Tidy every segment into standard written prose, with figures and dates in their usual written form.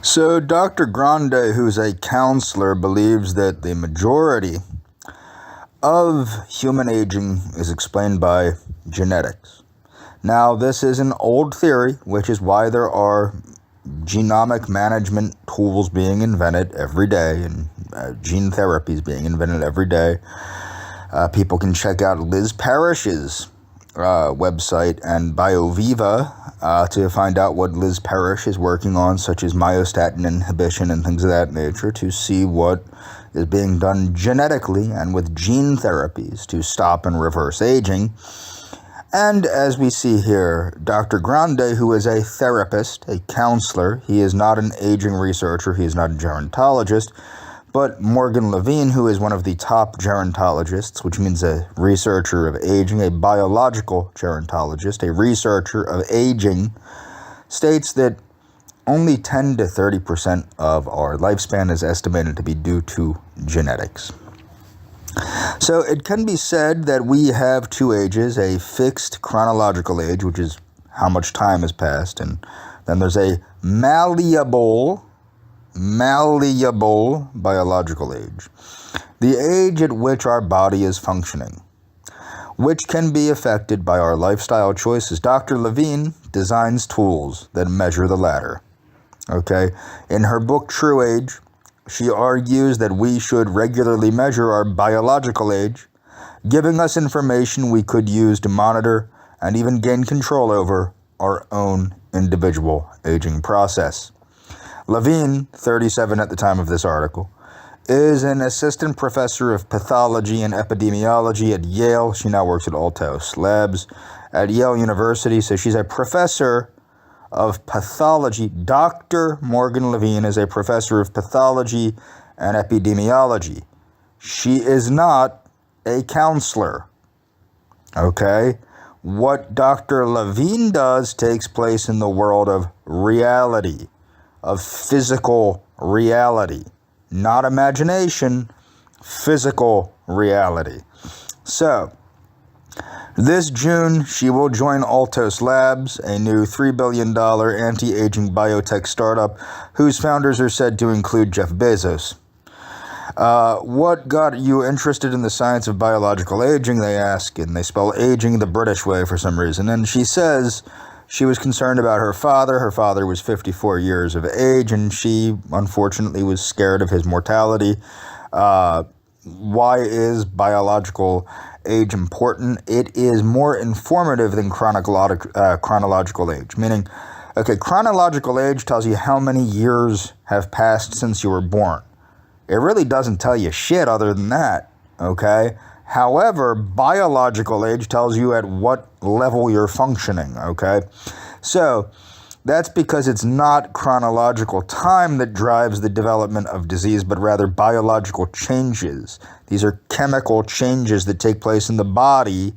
So Dr. Grande, who's a counselor, believes that the majority of human aging is explained by genetics. Now, this is an old theory, which is why there are genomic management tools being invented every day and gene therapies being invented every day. People can check out Liz Parrish's website and BioViva to find out what Liz Parrish is working on, such as myostatin inhibition and things of that nature, to see what is being done genetically and with gene therapies to stop and reverse aging. And as we see here, Dr. Grande, who is a therapist, a counselor, he is not an aging researcher, he is not a gerontologist, but Morgan Levine, who is one of the top gerontologists, which means a researcher of aging, a biological gerontologist, a researcher of aging, states that only 10 to 30% of our lifespan is estimated to be due to genetics. So it can be said that we have two ages, a fixed chronological age, which is how much time has passed, and then there's a malleable biological age, the age at which our body is functioning, which can be affected by our lifestyle choices. Dr. Levine designs tools that measure the latter. Okay, in her book True Age, she argues that we should regularly measure our biological age, giving us information we could use to monitor and even gain control over our own individual aging process. Levine, 37 at the time of this article, is an assistant professor of pathology and epidemiology at Yale. She now works at Altos Labs at Yale University, so she's a professor of pathology. Dr. Morgan Levine is a professor of pathology and epidemiology. She is not a counselor. Okay? What Dr. Levine does takes place in the world of reality, of physical reality, not imagination, physical reality. So, this June, she will join Altos Labs, a new $3 billion anti-aging biotech startup whose founders are said to include Jeff Bezos. What got you interested in the science of biological aging, they ask, and they spell aging the British way for some reason. And she says she was concerned about her father. Her father was 54 years of age, and she, unfortunately, was scared of his mortality. Why is biological age important? It is more informative than chronological age, meaning, okay, chronological age tells you how many years have passed since you were born. It really doesn't tell you shit other than that, okay? However, biological age tells you at what level you're functioning, okay? So, that's because it's not chronological time that drives the development of disease, but rather biological changes. These are chemical changes that take place in the body,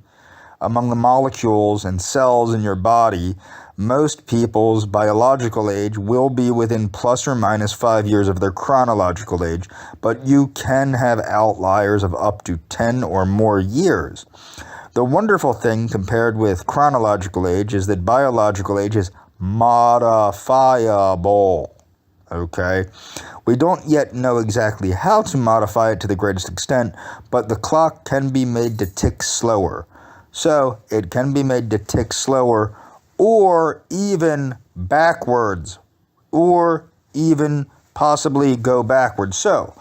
among the molecules and cells in your body. Most people's biological age will be within plus or minus 5 years of their chronological age, but you can have outliers of up to 10 or more years. The wonderful thing compared with chronological age is that biological age is modifiable, okay? We don't yet know exactly how to modify it to the greatest extent, but the clock can be made to tick slower. So, it can be made to tick slower or even backwards, or even possibly go backwards. So,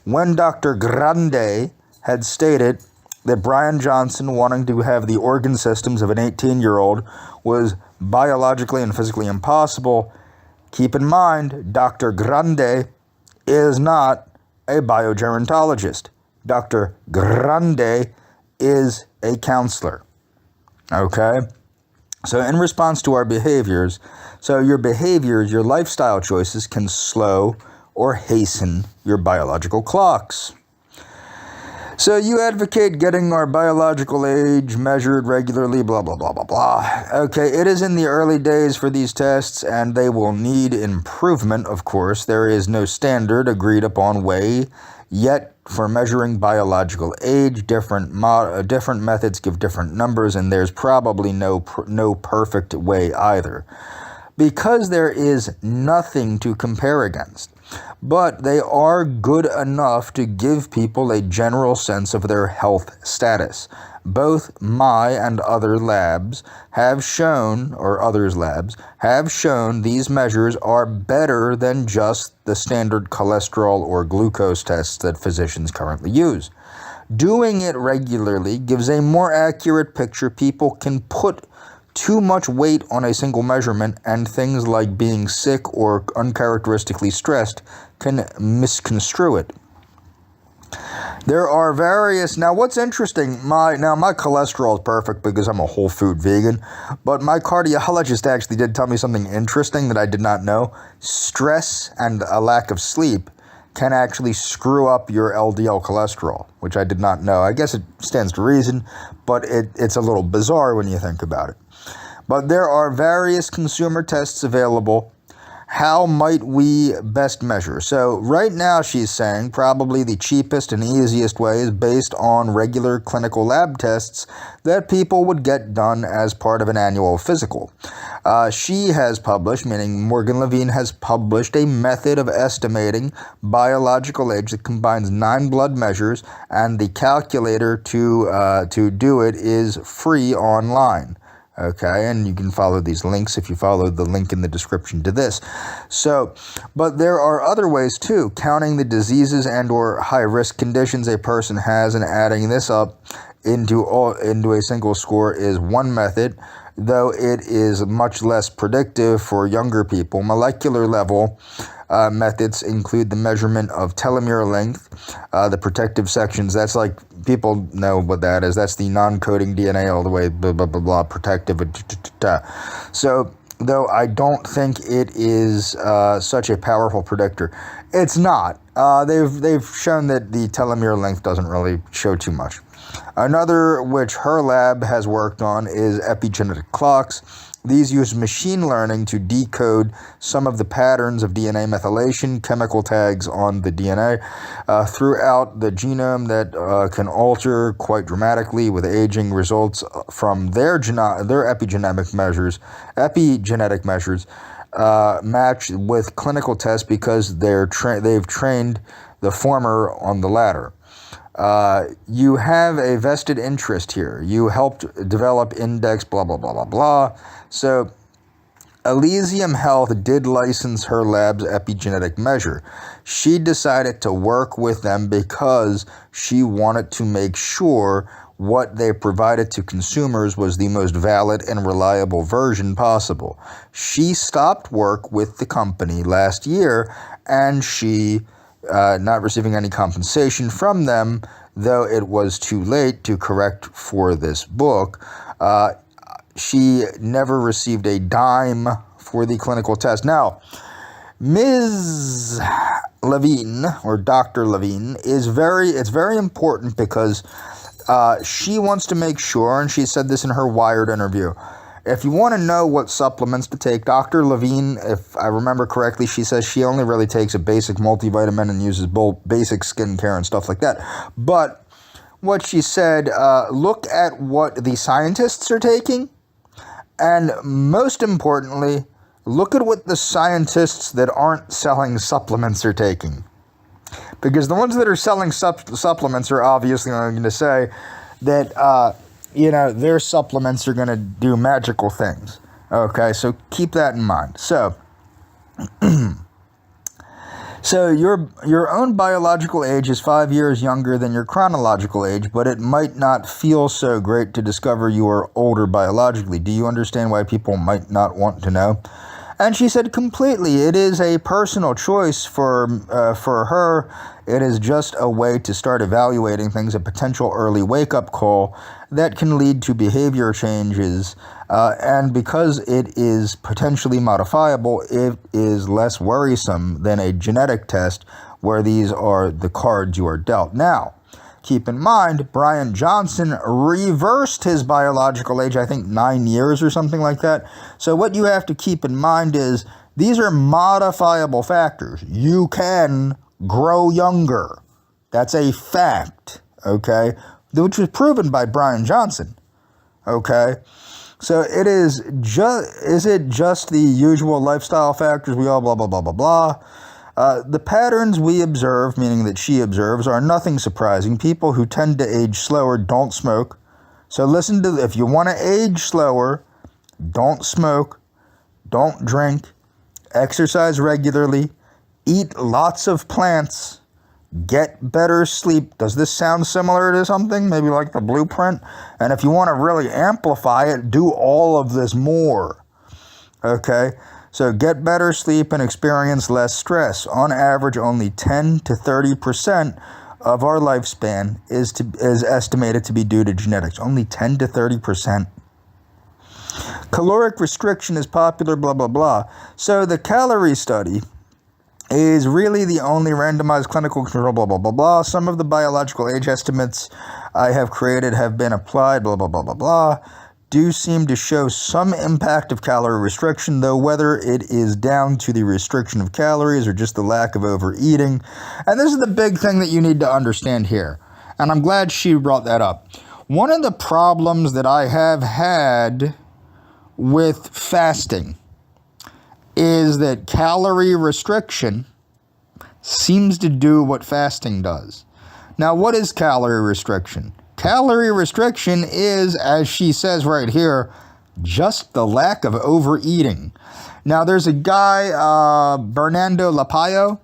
when Dr. Grande had stated that Bryan Johnson wanting to have the organ systems of an 18-year-old was biologically and physically impossible, keep in mind, Dr. Grande is not a biogerontologist. Dr. Grande is a counselor. Okay? So in response to our behaviors, your lifestyle choices can slow or hasten your biological clocks. So you advocate getting our biological age measured regularly, blah, blah, blah, blah, blah. Okay, it is in the early days for these tests, and they will need improvement, of course. There is no standard agreed upon way yet for measuring biological age. Different methods give different numbers, and there's probably no perfect way either. because there is nothing to compare against. But they are good enough to give people a general sense of their health status. Both my and other labs have shown, or others' labs, have shown these measures are better than just the standard cholesterol or glucose tests that physicians currently use. Doing it regularly gives a more accurate picture. People can put too much weight on a single measurement, and things like being sick or uncharacteristically stressed can misconstrue it. There are various, now what's interesting, my cholesterol is perfect because I'm a whole food vegan, but my cardiologist actually did tell me something interesting that I did not know. Stress and a lack of sleep can actually screw up your LDL cholesterol, which I did not know. I guess it stands to reason, but it's a little bizarre when you think about it. But there are various consumer tests available. How might we best measure? So right now she's saying probably the cheapest and easiest way is based on regular clinical lab tests that people would get done as part of an annual physical. She has published, meaning Morgan Levine has published, a method of estimating biological age that combines 9 blood measures, and the calculator to do it is free online. Okay, and you can follow these links if you follow the link in the description to this. So, but there are other ways too. Counting the diseases and or high-risk conditions a person has and adding this up into a single score is one method, though it is much less predictive for younger people. Molecular level methods include the measurement of telomere length, the protective sections. That's like, people know what that is. That's the non-coding DNA all the way, blah, blah, blah, blah, protective. So, though I don't think it is such a powerful predictor. It's not. They've shown that the telomere length doesn't really show too much. Another which her lab has worked on is epigenetic clocks. These use machine learning to decode some of the patterns of DNA methylation, chemical tags on the DNA throughout the genome that can alter quite dramatically with aging. Results from their epigenetic measures match with clinical tests because they've trained the former on the latter. You have a vested interest here. You helped develop index, blah, blah, blah, blah, blah. So Elysium Health did license her lab's epigenetic measure. She decided to work with them because she wanted to make sure what they provided to consumers was the most valid and reliable version possible. She stopped work with the company last year, and she not receiving any compensation from them, though it was too late to correct for this book. She never received a dime for the clinical test. Now, Ms. Levine, or Dr. Levine, it's very important because she wants to make sure, and she said this in her Wired interview, if you want to know what supplements to take, Dr. Levine, if I remember correctly, she says she only really takes a basic multivitamin and uses basic skincare and stuff like that. But what she said, look at what the scientists are taking, and most importantly, look at what the scientists that aren't selling supplements are taking. Because the ones that are selling supplements are obviously going to say that, their supplements are going to do magical things. Okay, so keep that in mind. So, your own biological age is 5 years younger than your chronological age, but it might not feel so great to discover you are older biologically. Do you understand why people might not want to know? And she said completely. It is a personal choice for her. It is just a way to start evaluating things, a potential early wake-up call that can lead to behavior changes. And because it is potentially modifiable, it is less worrisome than a genetic test where these are the cards you are dealt. Now, keep in mind, Bryan Johnson reversed his biological age, I think 9 years or something like that. So what you have to keep in mind is these are modifiable factors. You can grow younger. That's a fact, okay? Which was proven by Bryan Johnson, okay? So is it just the usual lifestyle factors we all blah, blah, blah, blah, blah? The patterns we observe, meaning that she observes, are nothing surprising. People who tend to age slower don't smoke. So listen to, if you want to age slower, don't smoke, don't drink, exercise regularly, eat lots of plants, get better sleep. Does this sound similar to something? Maybe like the blueprint? And if you want to really amplify it, do all of this more. Okay? So get better sleep and experience less stress. On average, only 10 to 30% of our lifespan is estimated to be due to genetics. Only 10 to 30%. Caloric restriction is popular, blah, blah, blah. So the calorie study is really the only randomized clinical control, blah, blah, blah, blah. Some of the biological age estimates I have created have been applied, blah, blah, blah, blah, blah. Do seem to show some impact of calorie restriction, though whether it is down to the restriction of calories or just the lack of overeating. And this is the big thing that you need to understand here. And I'm glad she brought that up. One of the problems that I have had with fasting is that calorie restriction seems to do what fasting does. Now, what is calorie restriction? Calorie restriction is, as she says right here, just the lack of overeating. Now, there's a guy, Bernardo Lapaio,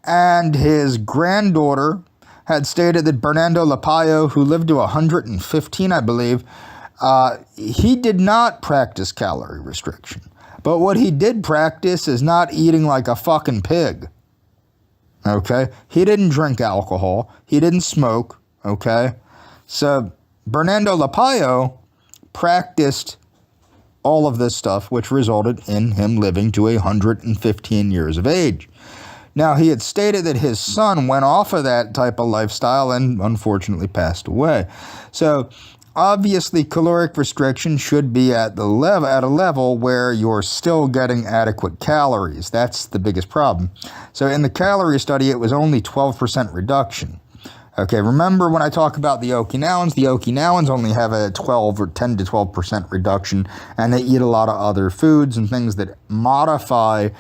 and his granddaughter had stated that Bernardo Lapaio, who lived to 115, I believe, he did not practice calorie restriction. But what he did practice is not eating like a fucking pig. Okay? He didn't drink alcohol. He didn't smoke. Okay? So Bernardo Lapaio practiced all of this stuff, which resulted in him living to 115 years of age. Now, he had stated that his son went off of that type of lifestyle and unfortunately passed away. So obviously, caloric restriction should be at a level where you're still getting adequate calories. That's the biggest problem. So in the calorie study, it was only 12% reduction. Okay, remember when I talk about the Okinawans only have a 12 or 10 to 12% reduction, and they eat a lot of other foods and things that modify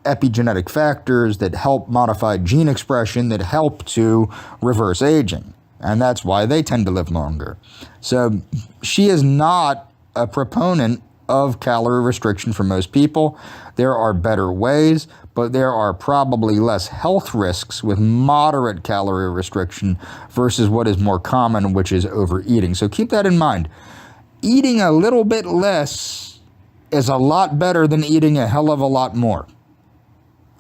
epigenetic factors, that help modify gene expression, that help to reverse aging. And that's why they tend to live longer. So she is not a proponent of calorie restriction for most people. There are better ways, but there are probably less health risks with moderate calorie restriction versus what is more common, which is overeating. So keep that in mind. Eating a little bit less is a lot better than eating a hell of a lot more.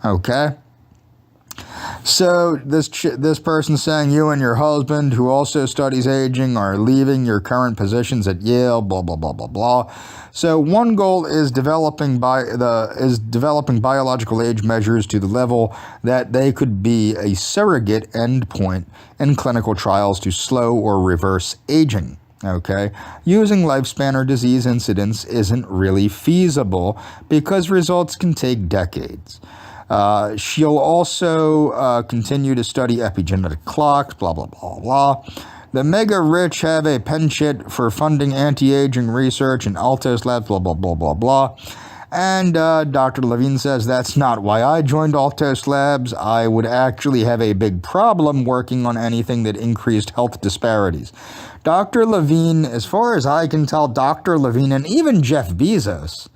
Okay? So this person saying you and your husband, who also studies aging, are leaving your current positions at Yale, blah, blah, blah, blah, blah. So one goal is developing biological age measures to the level that they could be a surrogate endpoint in clinical trials to slow or reverse aging. Okay, using lifespan or disease incidence isn't really feasible because results can take decades. She'll also continue to study epigenetic clocks, blah, blah, blah, blah. The mega rich have a penchant for funding anti-aging research and Altos Labs, blah, blah, blah, blah, blah. And Dr. Levine says, that's not why I joined Altos Labs. I would actually have a big problem working on anything that increased health disparities. Dr. Levine, as far as I can tell, Dr. Levine and even Jeff Bezos,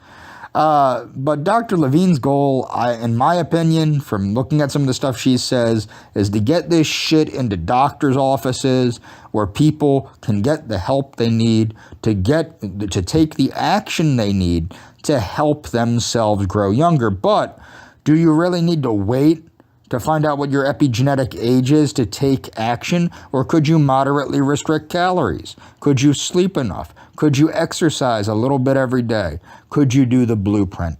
but Dr. Levine's goal, in my opinion, from looking at some of the stuff she says, is to get this shit into doctors' offices where people can get the help they need to take the action they need to help themselves grow younger. But do you really need to wait to find out what your epigenetic age is to take action? Or could you moderately restrict calories? Could you sleep enough? Could you exercise a little bit every day? Could you do the blueprint?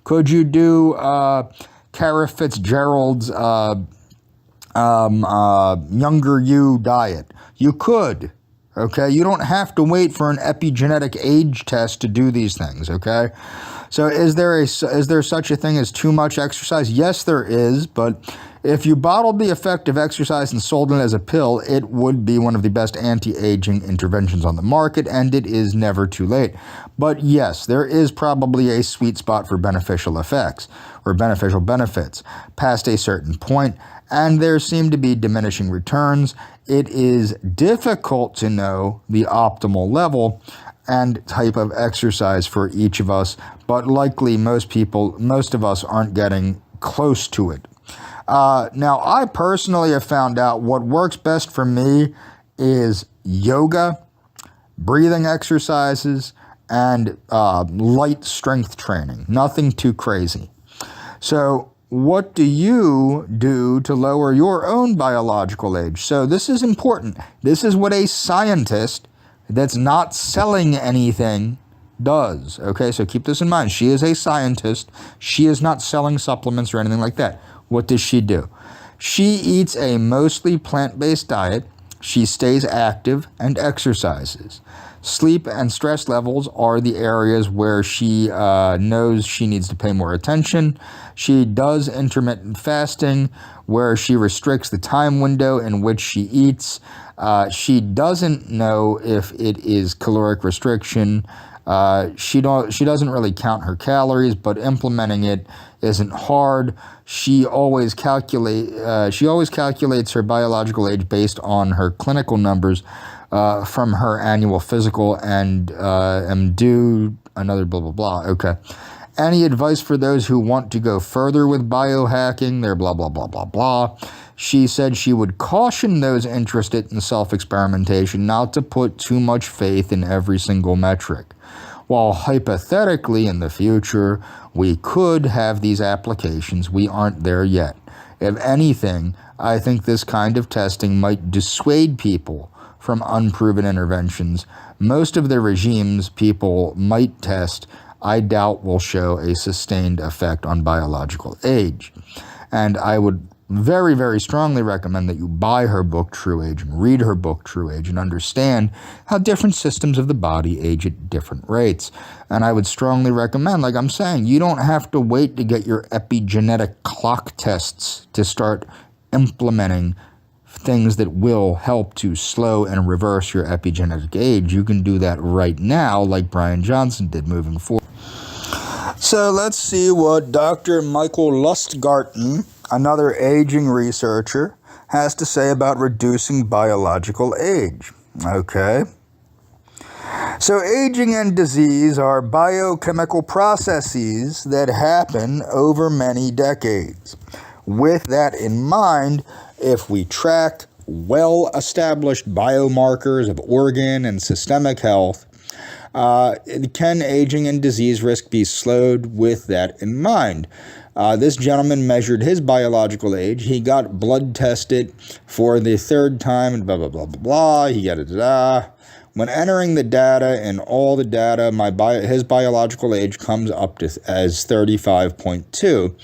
Could you do Kara Fitzgerald's younger you diet? You could, okay? You don't have to wait for an epigenetic age test to do these things, okay? So is there such a thing as too much exercise? Yes, there is, but If you bottled the effect of exercise and sold it as a pill, it would be one of the best anti-aging interventions on the market, and it is never too late. But yes, there is probably a sweet spot for beneficial effects or beneficial benefits past a certain point, and there seem to be diminishing returns. It is difficult to know the optimal level and type of exercise for each of us, but likely most of us aren't getting close to it. Now, I personally have found out what works best for me is yoga, breathing exercises, and light strength training. Nothing too crazy. So what do you do to lower your own biological age? So this is important. This is what a scientist that's not selling anything does. Okay, so keep this in mind. She is a scientist. She is not selling supplements or anything like that. What does she do? She eats a mostly plant-based diet. She stays active and exercises. Sleep and stress levels are the areas where she knows she needs to pay more attention. She does intermittent fasting, where she restricts the time window in which she eats. She doesn't know if it is caloric restriction. She doesn't really count her calories, but implementing it isn't hard. She always calculates her biological age based on her clinical numbers from her annual physical and due another blah blah blah. Okay. Any advice for those who want to go further with biohacking? They're blah blah blah blah blah. She said she would caution those interested in self-experimentation not to put too much faith in every single metric. While hypothetically in the future we could have these applications, we aren't there yet. If anything, I think this kind of testing might dissuade people from unproven interventions. Most of the regimes people might test, I doubt will show a sustained effect on biological age. And I would very, very strongly recommend that you buy her book, True Age, and read her book, True Age, and understand how different systems of the body age at different rates. And I would strongly recommend, like I'm saying, you don't have to wait to get your epigenetic clock tests to start implementing things that will help to slow and reverse your epigenetic age. You can do that right now, like Bryan Johnson did moving forward. So let's see what Dr. Michael Lustgarten, another aging researcher, has to say about reducing biological age. Okay. So aging and disease are biochemical processes that happen over many decades. With that in mind, if we track well-established biomarkers of organ and systemic health, can aging and disease risk be slowed with that in mind? This gentleman measured his biological age. He got blood tested for the third time and blah, blah, blah, blah, blah. He got it. When entering the data and all the data, his biological age comes up to as 35.2.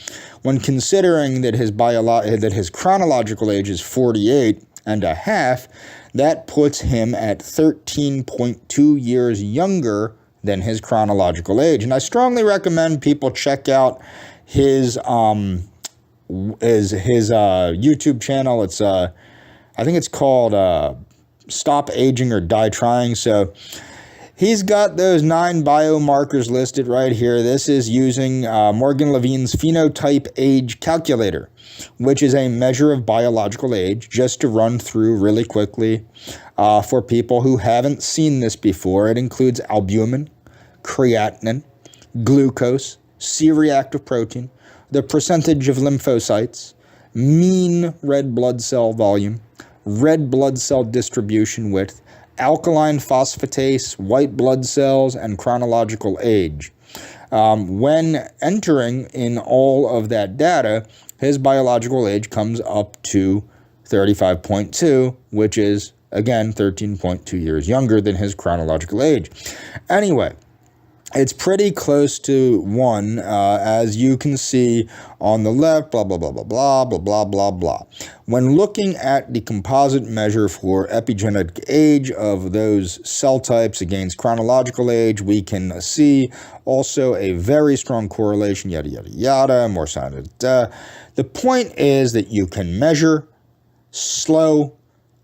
When considering that his chronological age is 48 and a half, that puts him at 13.2 years younger than his chronological age. And I strongly recommend people check out his YouTube channel. It's I think it's called Stop Aging or Die Trying. So he's got those 9 biomarkers listed right here. This is using Morgan Levine's Phenotype Age Calculator, which is a measure of biological age. Just to run through really quickly for people who haven't seen this before, it includes albumin, creatinine, glucose, C-reactive protein, the percentage of lymphocytes, mean red blood cell volume, red blood cell distribution width, alkaline phosphatase, white blood cells, and chronological age. When entering in all of that data, his biological age comes up to 35.2, which is, again, 13.2 years younger than his chronological age. Anyway, It's pretty close to 1, as you can see on the left, blah, blah, blah, blah, blah, blah, blah, blah, blah. When looking at the composite measure for epigenetic age of those cell types against chronological age, we can see also a very strong correlation, yada, yada, yada, more sign. The point is that you can measure, slow,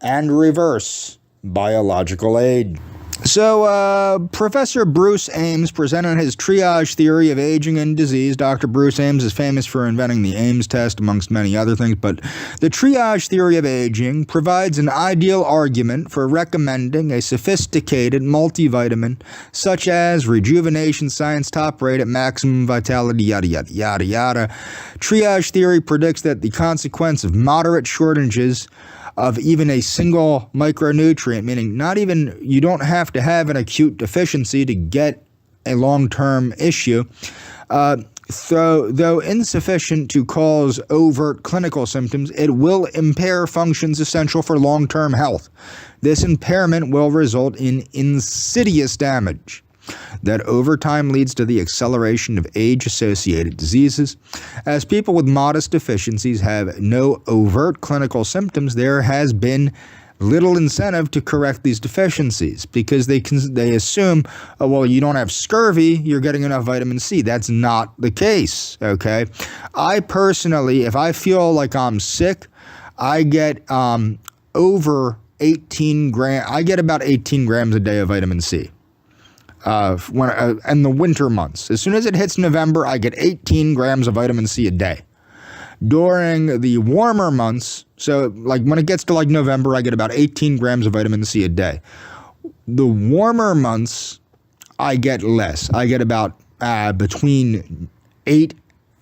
and reverse biological age. So, Professor Bruce Ames presented his triage theory of aging and disease. Dr. Bruce Ames is famous for inventing the Ames test, amongst many other things, but the triage theory of aging provides an ideal argument for recommending a sophisticated multivitamin, such as Rejuvenation Science Top Rate at Maximum Vitality, yada, yada, yada, yada. Triage theory predicts that the consequence of moderate shortages of even a single micronutrient, meaning you don't have to have an acute deficiency to get a long-term issue, though insufficient to cause overt clinical symptoms, it will impair functions essential for long-term health. This impairment will result in insidious damage that over time leads to the acceleration of age-associated diseases. As people with modest deficiencies have no overt clinical symptoms, there has been little incentive to correct these deficiencies because they assume, oh, well, you don't have scurvy, you're getting enough vitamin C. That's not the case, okay? I personally, if I feel like I'm sick, I get over 18 grams. I get about 18 grams a day of vitamin C. In the winter months. As soon as it hits November, I get 18 grams of vitamin C a day. During the warmer months, so like when it gets to like November, I get about 18 grams of vitamin C a day. The warmer months, I get less. I get about between 8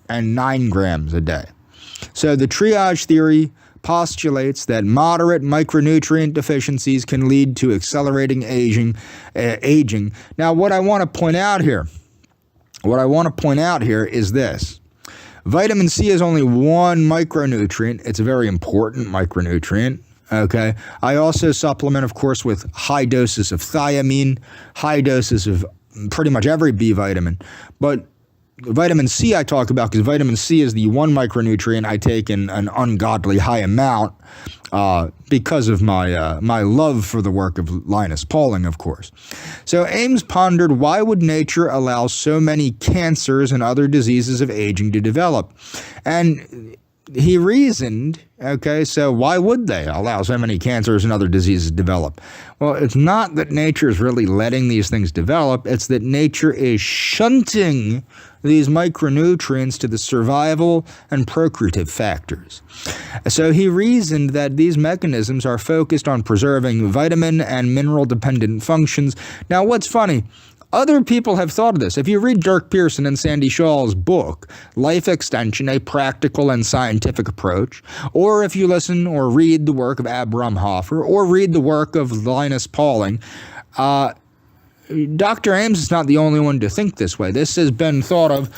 and 9 grams a day. So the triage theory postulates that moderate micronutrient deficiencies can lead to accelerating aging. Now, what I want to point out here is this. Vitamin C is only one micronutrient. It's a very important micronutrient. Okay. I also supplement, of course, with high doses of thiamine, high doses of pretty much every B vitamin. But vitamin C I talk about because vitamin C is the one micronutrient I take in an ungodly high amount because of my love for the work of Linus Pauling, of course. So Ames pondered, why would nature allow so many cancers and other diseases of aging to develop? And he reasoned, okay, so why would they allow so many cancers and other diseases to develop? Well, it's not that nature is really letting these things develop. It's that nature is shunting these micronutrients to the survival and procreative factors. So he reasoned that these mechanisms are focused on preserving vitamin and mineral-dependent functions. Now, what's funny, other people have thought of this. If you read Dirk Pearson and Sandy Shaw's book, Life Extension, A Practical and Scientific Approach, or if you listen or read the work of Abraham Hoffer, or read the work of Linus Pauling, Dr. Ames is not the only one to think this way. This has been thought of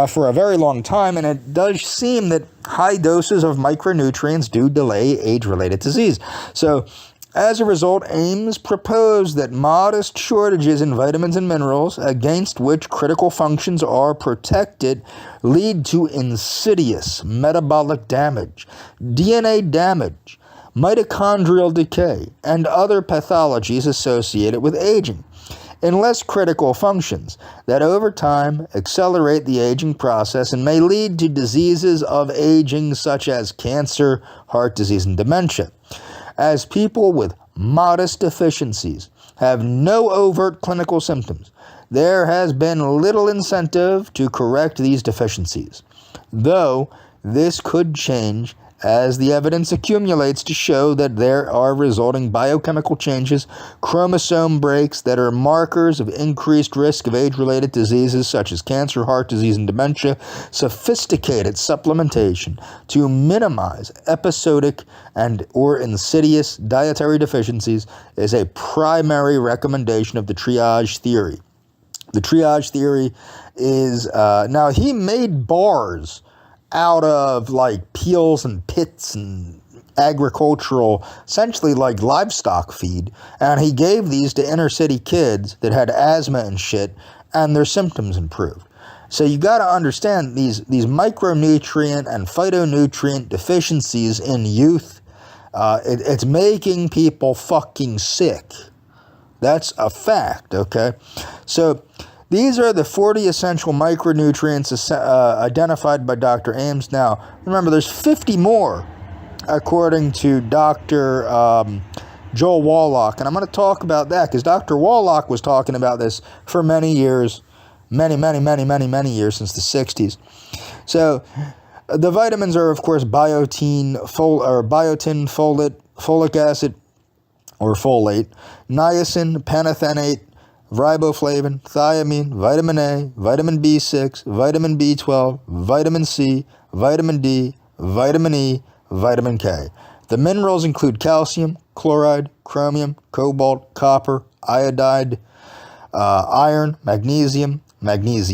for a very long time, and it does seem that high doses of micronutrients do delay age-related disease. So, as a result, Ames proposed that modest shortages in vitamins and minerals, against which critical functions are protected, lead to insidious metabolic damage, DNA damage, mitochondrial decay, and other pathologies associated with aging, in less critical functions that over time accelerate the aging process and may lead to diseases of aging such as cancer, heart disease, and dementia. As people with modest deficiencies have no overt clinical symptoms, there has been little incentive to correct these deficiencies, though this could change as the evidence accumulates to show that there are resulting biochemical changes, chromosome breaks that are markers of increased risk of age-related diseases such as cancer, heart disease, and dementia. Sophisticated supplementation to minimize episodic and or insidious dietary deficiencies is a primary recommendation of the triage theory. The triage theory is, now he made bars out of like peels and pits and agricultural, essentially like livestock feed, and he gave these to inner city kids that had asthma and shit, and their symptoms improved. So you got to understand these micronutrient and phytonutrient deficiencies in youth. It's making people fucking sick. That's a fact, okay? So these are the 40 essential micronutrients identified by Dr. Ames. Now, remember, there's 50 more, according to Dr. Joel Wallach. And I'm going to talk about that because Dr. Wallach was talking about this for many years, many years, since the 60s. So the vitamins are, of course, biotin, folic acid, or folate, niacin, pantothenate, riboflavin, thiamine, vitamin A, vitamin B6, vitamin B12, vitamin C, vitamin D, vitamin E, vitamin K. The minerals include calcium, chloride, chromium, cobalt, copper, iodide, iron, magnesium, manganese.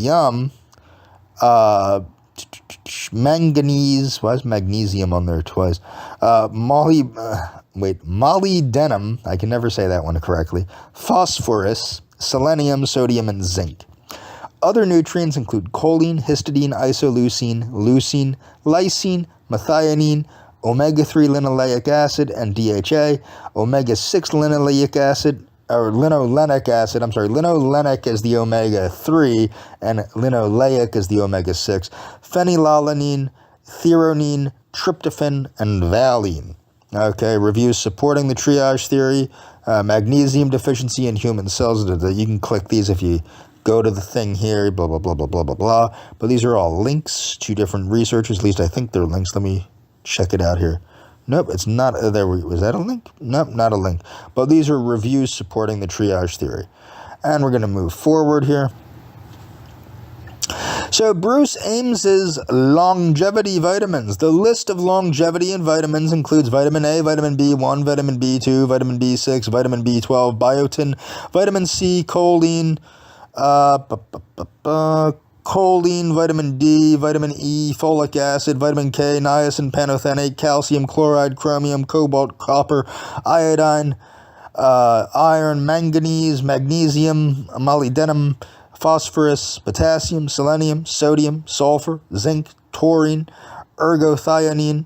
Why is magnesium on there twice? Molybdenum. I can never say that one correctly. Phosphorus, selenium, sodium, and zinc. Other nutrients include choline, histidine, isoleucine, leucine, lysine, methionine, omega-3 linoleic acid, and DHA, omega-6 linoleic acid, or linolenic acid. Linolenic is the omega-3, and linoleic is the omega-6, phenylalanine, threonine, tryptophan, and valine. Okay, reviews supporting the triage theory, magnesium deficiency in human cells. You can click these if you go to the thing here, blah, blah, blah, blah, blah, blah, blah. But these are all links to different researchers. At least I think they're links. Let me check it out here. Nope, it's not. Was that a link? Nope, not a link. But these are reviews supporting the triage theory. And we're going to move forward here. So Bruce Ames's longevity vitamins. The list of longevity and vitamins includes vitamin A, vitamin B1, vitamin B2, vitamin B6, vitamin B12, biotin, vitamin C, choline, vitamin D, vitamin E, folic acid, vitamin K, niacin, pantothenate, calcium, chloride, chromium, cobalt, copper, iodine, iron, manganese, magnesium, molybdenum, phosphorus, potassium, selenium, sodium, sulfur, zinc, taurine, ergothioneine,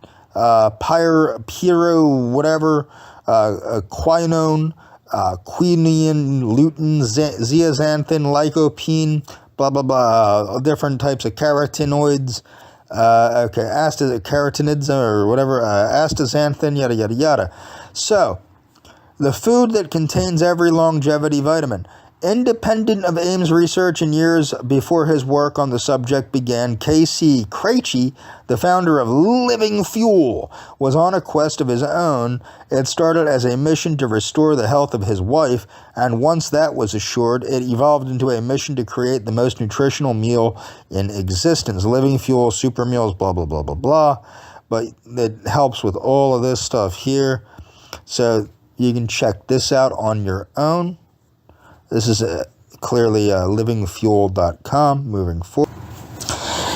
quinone, quinine, lutein, zeaxanthin, lycopene, blah, blah, blah, different types of carotenoids, carotenoids or whatever, astaxanthin, yada, yada, yada. So, the food that contains every longevity vitamin. Independent of Ames' research and years before his work on the subject began, K.C. Krejci, the founder of Living Fuel, was on a quest of his own. It started as a mission to restore the health of his wife, and once that was assured, it evolved into a mission to create the most nutritional meal in existence. Living Fuel, super meals, blah, blah, blah, blah, blah. But it helps with all of this stuff here. So you can check this out on your own. This is clearly livingfuel.com. Moving forward.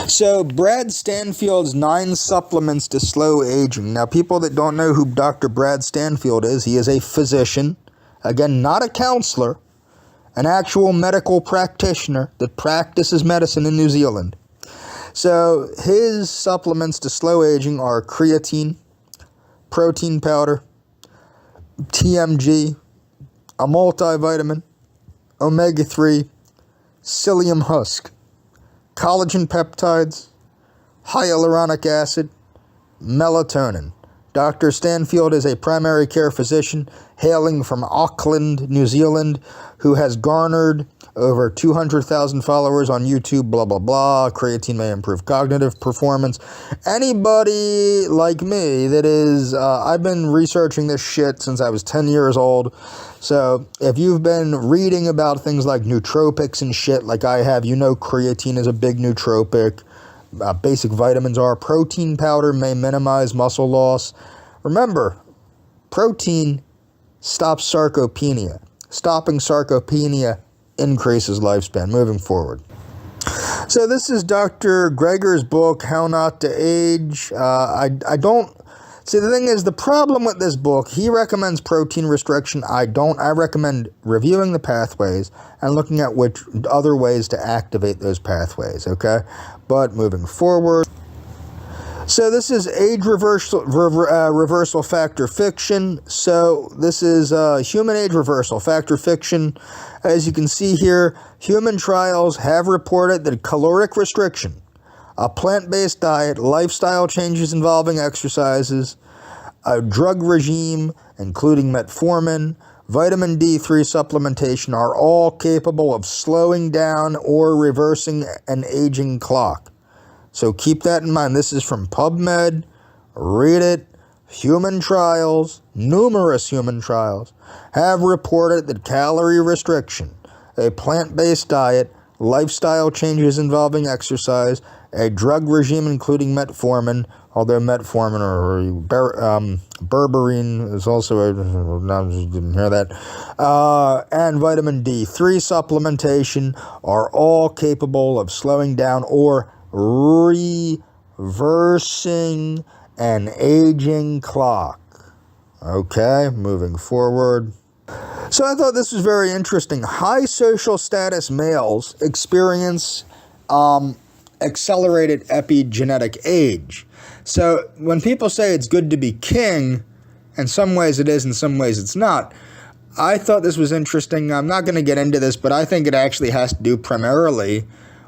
So, Brad Stanfield's 9 supplements to slow aging. Now, people that don't know who Dr. Brad Stanfield is, he is a physician. Again, not a counselor. An actual medical practitioner that practices medicine in New Zealand. So, his supplements to slow aging are creatine, protein powder, TMG, a multivitamin, omega-3, psyllium husk, collagen peptides, hyaluronic acid, melatonin. Dr. Stanfield is a primary care physician hailing from Auckland, New Zealand, who has garnered over 200,000 followers on YouTube, blah, blah, blah. Creatine may improve cognitive performance. Anybody like me that is, I've been researching this shit since I was 10 years old. So if you've been reading about things like nootropics and shit like I have, you know creatine is a big nootropic. Basic vitamins are. Protein powder may minimize muscle loss. Remember, protein stops sarcopenia. Stopping sarcopenia increases lifespan. Moving forward. So this is Dr. Greger's book, How Not to Age. I don't See, the thing is, the problem with this book, he recommends protein restriction. I don't. I recommend reviewing the pathways and looking at which other ways to activate those pathways, okay? But moving forward. So this is age reversal factor fiction. So this is human age reversal factor fiction. As you can see here, human trials have reported that caloric restriction, a plant-based diet, lifestyle changes involving exercises, a drug regime, including metformin, vitamin D3 supplementation, are all capable of slowing down or reversing an aging clock. So keep that in mind. This is from PubMed. Read it. Human trials, numerous human trials, have reported that calorie restriction, a plant-based diet, lifestyle changes involving exercise, a drug regime including metformin, although metformin or berberine is also didn't hear that, and vitamin D3 supplementation are all capable of slowing down or reversing an aging clock. Okay, moving forward. So I thought this was very interesting. High social status males experience accelerated epigenetic age. So when people say it's good to be king, in some ways it is, in some ways it's not. I thought this was interesting. I'm not going to get into this, but I think it actually has to do primarily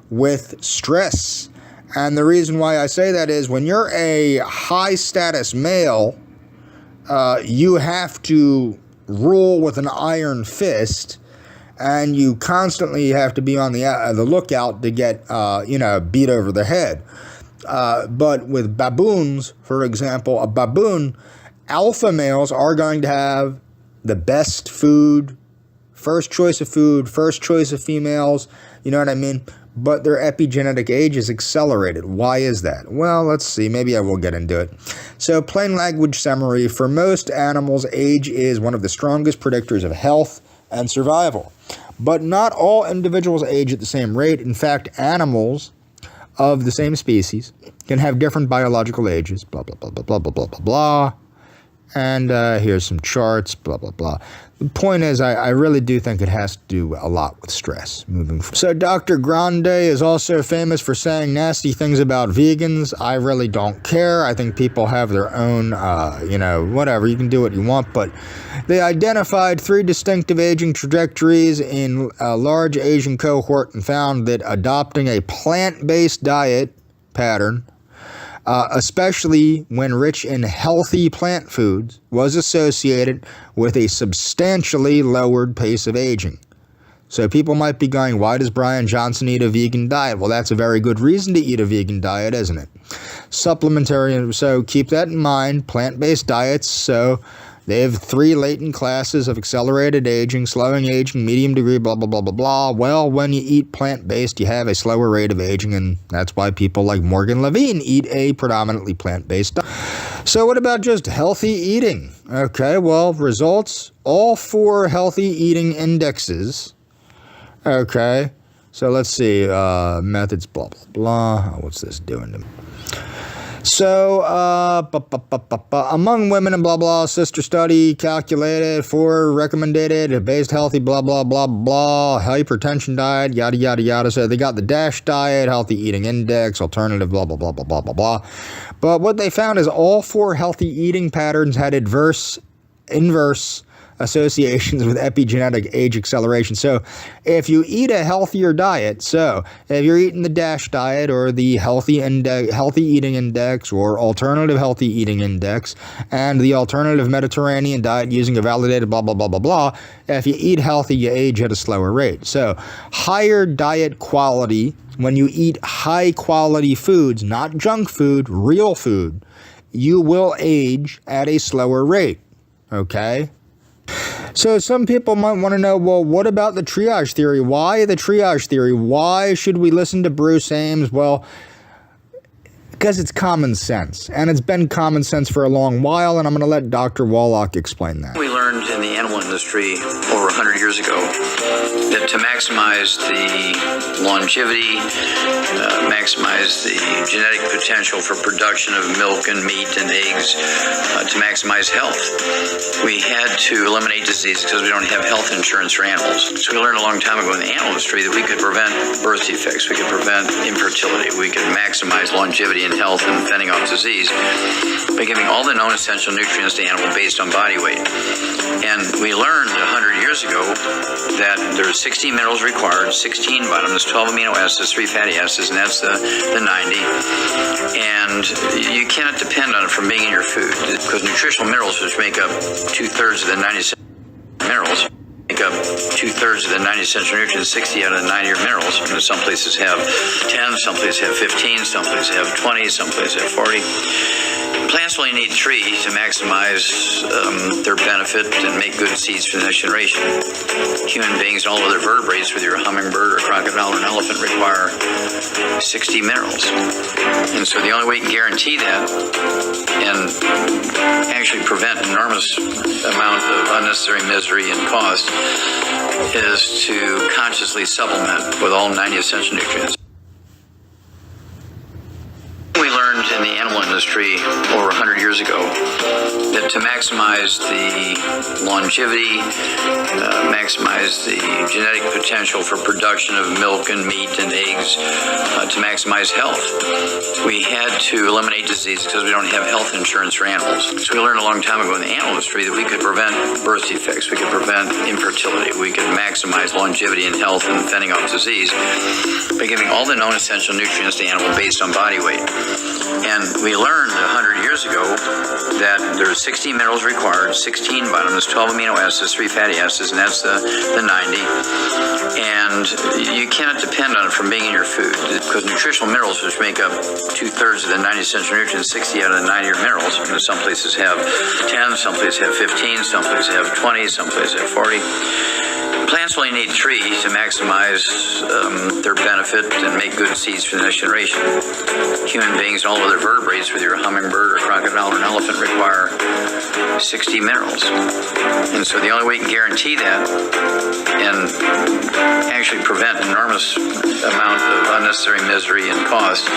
with stress. And the reason why I say that is when you're a high status male, you have to rule with an iron fist, and you constantly have to be on the lookout to get, beat over the head. But with baboons, for example, a baboon, alpha males are going to have the best food, first choice of food, first choice of females, you know what I mean? But their epigenetic age is accelerated. Why is that? Well, let's see. Maybe I will get into it. So, plain language summary. For most animals, age is one of the strongest predictors of health and survival. But not all individuals age at the same rate. In fact, animals of the same species can have different biological ages. Blah, blah, blah, blah, blah, blah, blah, blah, blah. And here's some charts, blah, blah, blah. The point is, I really do think it has to do a lot with stress. So Dr. Grande is also famous for saying nasty things about vegans. I really don't care. I think people have their own, whatever. You can do what you want. But they identified 3 distinctive aging trajectories in a large Asian cohort and found that adopting a plant-based diet pattern, especially when rich in healthy plant foods, was associated with a substantially lowered pace of aging. So people might be going, why does Bryan Johnson eat a vegan diet? Well, that's a very good reason to eat a vegan diet, isn't it? Supplementary, so keep that in mind, plant-based diets, so they have 3 latent classes of accelerated aging, slowing aging, medium degree, blah, blah, blah, blah, blah. Well, when you eat plant-based, you have a slower rate of aging, and that's why people like Morgan Levine eat a predominantly plant-based diet. So what about just healthy eating? Okay, well, results, all 4 healthy eating indexes. Okay, so let's see, methods, blah, blah, blah. What's this doing to me? So, among women and blah, blah, sister study calculated for recommended based healthy, blah, blah, blah, blah, hypertension diet, yada, yada, yada. So they got the DASH diet, healthy eating index, alternative, blah, blah, blah, blah, blah, blah, blah. But what they found is all 4 healthy eating patterns had inverse associations with epigenetic age acceleration. So if you eat a healthier diet, so if you're eating the DASH diet or the healthy eating index or alternative healthy eating index and the alternative Mediterranean diet using a validated blah, blah, blah, blah, blah, if you eat healthy, you age at a slower rate. So higher diet quality, when you eat high quality foods, not junk food, real food, you will age at a slower rate. Okay? So some people might want to know, well, what about the triage theory? Why the triage theory? Why should we listen to Bruce Ames? Well, because it's common sense, and it's been common sense for a long while, and I'm going to let Dr. Wallach explain that. We learned in the animal industry over 100 years ago that to maximize the longevity, maximize the genetic potential for production of milk and meat and eggs, to maximize health, we had to eliminate disease because we don't have health insurance for animals. So we learned a long time ago in the animal industry that we could prevent birth defects, we could prevent infertility, we could maximize longevity and health and fending off disease by giving all the known essential nutrients to animals based on body weight. And we learned 100 years ago that there's 60 minerals required, 16 vitamins, 12 amino acids, 3 fatty acids, and that's the 90. And you cannot depend on it from being in your food, because nutritional minerals, which make up 2/3 of the 90 minerals, make up 2/3 of the 90 essential nutrients. 60 out of the 90 are minerals. And some places have 10, some places have 15, some places have 20, some places have 40. Plants only need 3 to maximize their benefit and make good seeds for the next generation. Human beings and all other vertebrates, whether you're a hummingbird or a crocodile or an elephant, require 60 minerals. And so the only way you can guarantee that and actually prevent an enormous amount of unnecessary misery and cost is to consciously supplement with all 90 essential nutrients. We learned in the animal industry over 100 years ago that to maximize the longevity, maximize the genetic potential for production of milk and meat and eggs, to maximize health, we had to eliminate disease because we don't have health insurance for animals. So we learned a long time ago in the animal industry that we could prevent birth defects, we could prevent infertility, we could maximize longevity and health and fending off disease by giving all the known essential nutrients to animals based on body weight. And we learned 100 years ago that there's 60 minerals required, 16 vitamins, 12 amino acids, 3 fatty acids, and that's the 90. And you cannot depend on it from being in your food, because nutritional minerals, which make up 2/3 of the 90 essential nutrients, 60 out of the 90 are minerals. And some places have 10, some places have 15, some places have 20, some places have 40. Plants only need 3 to maximize their benefit and make good seeds for the next generation. Human beings and all other vertebrates, whether you're a hummingbird or a crocodile or an elephant, require 60 minerals. And so the only way you can guarantee that and actually prevent an enormous amount of unnecessary misery and cost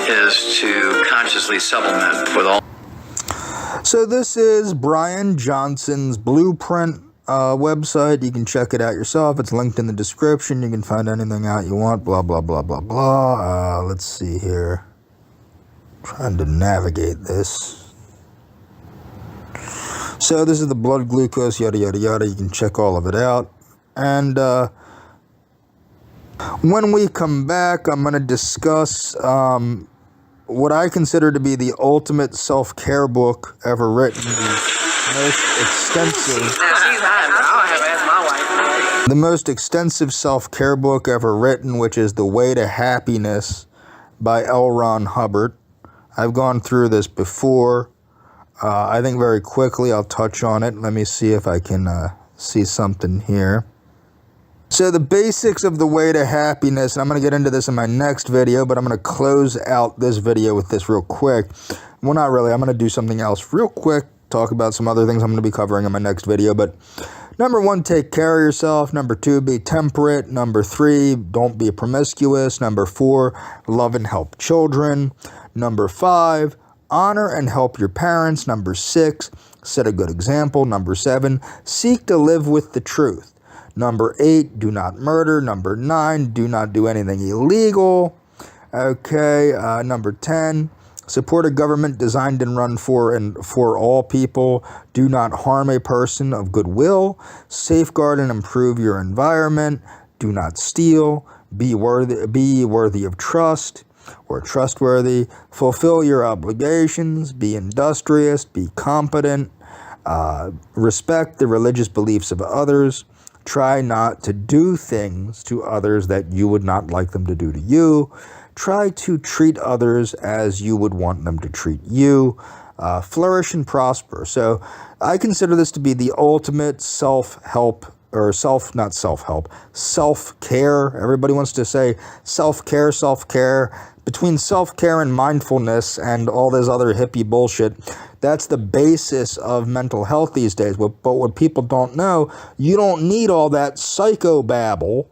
is to consciously supplement with all. So this is Bryan Johnson's blueprint website. You can check it out yourself. It's linked in the description. You can find anything out you want. Blah, blah, blah, blah, blah. Let's see here. Trying to navigate this. So this is the blood glucose, yada, yada, yada. You can check all of it out. And when we come back, I'm going to discuss what I consider to be the ultimate self-care book ever written. The most extensive self-care book ever written, which is The Way to Happiness by L. Ron Hubbard. I've gone through this before. I think very quickly I'll touch on it. Let me see if I can see something here. So the basics of The Way to Happiness, and I'm going to get into this in my next video, but I'm going to close out this video with this real quick. Well, not really. I'm going to do something else real quick, talk about some other things I'm going to be covering in my next video. But number 1, take care of yourself. Number 2, be temperate. Number 3, don't be promiscuous. Number 4, love and help children. Number 5, honor and help your parents. Number 6, set a good example. Number 7, seek to live with the truth. Number 8, do not murder. Number 9, do not do anything illegal. Okay, number 10, support a government designed and run for all people. Do not harm a person of goodwill. Safeguard and improve your environment. Do not steal. Be worthy of trust or trustworthy. Fulfill your obligations. Be industrious. Be competent. Respect the religious beliefs of others. Try not to do things to others that you would not like them to do to you. Try to treat others as you would want them to treat you. Flourish and prosper. So I consider this to be the ultimate self-help, or self-care. Everybody wants to say self-care, between self-care and mindfulness and all this other hippie bullshit, that's the basis of mental health these days. But what people don't know, you don't need all that psychobabble,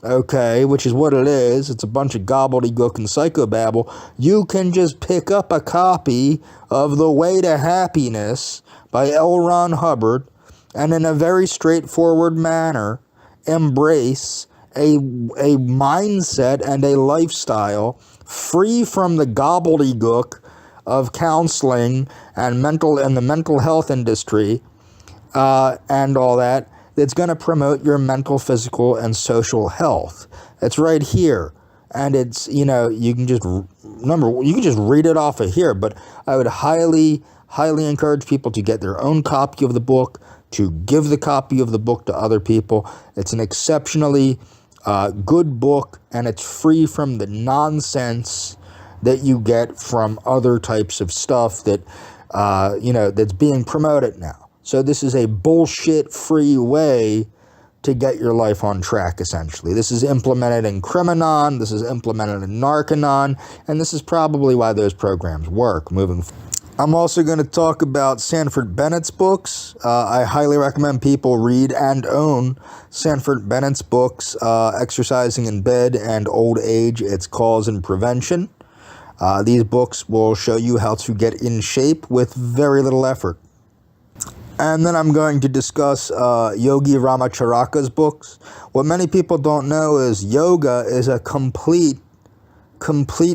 okay, which is what it is. It's a bunch of gobbledygook and psychobabble. You can just pick up a copy of The Way to Happiness by L. Ron Hubbard and in a very straightforward manner embrace a mindset and a lifestyle free from the gobbledygook of counseling and the mental health industry and all that, that's going to promote your mental, physical, and social health. It's right here. And it's, you can just, you can just read it off of here, but I would highly encourage people to get their own copy of the book, to give the copy of the book to other people. It's an exceptionally good book, and it's free from the nonsense that you get from other types of stuff that, that's being promoted now. So this is a bullshit-free way to get your life on track, essentially. This is implemented in Criminon, this is implemented in Narcanon, and this is probably why those programs work moving forward. I'm also going to talk about Sanford Bennett's books. I highly recommend people read and own Sanford Bennett's books, Exercising in Bed and Old Age, Its Cause and Prevention. These books will show you how to get in shape with very little effort. And then I'm going to discuss Yogi Ramacharaka's books. What many people don't know is yoga is a complete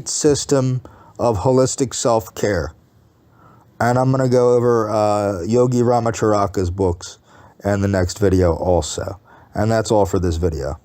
system of holistic self-care. And I'm going to go over Yogi Ramacharaka's books in the next video also. And that's all for this video.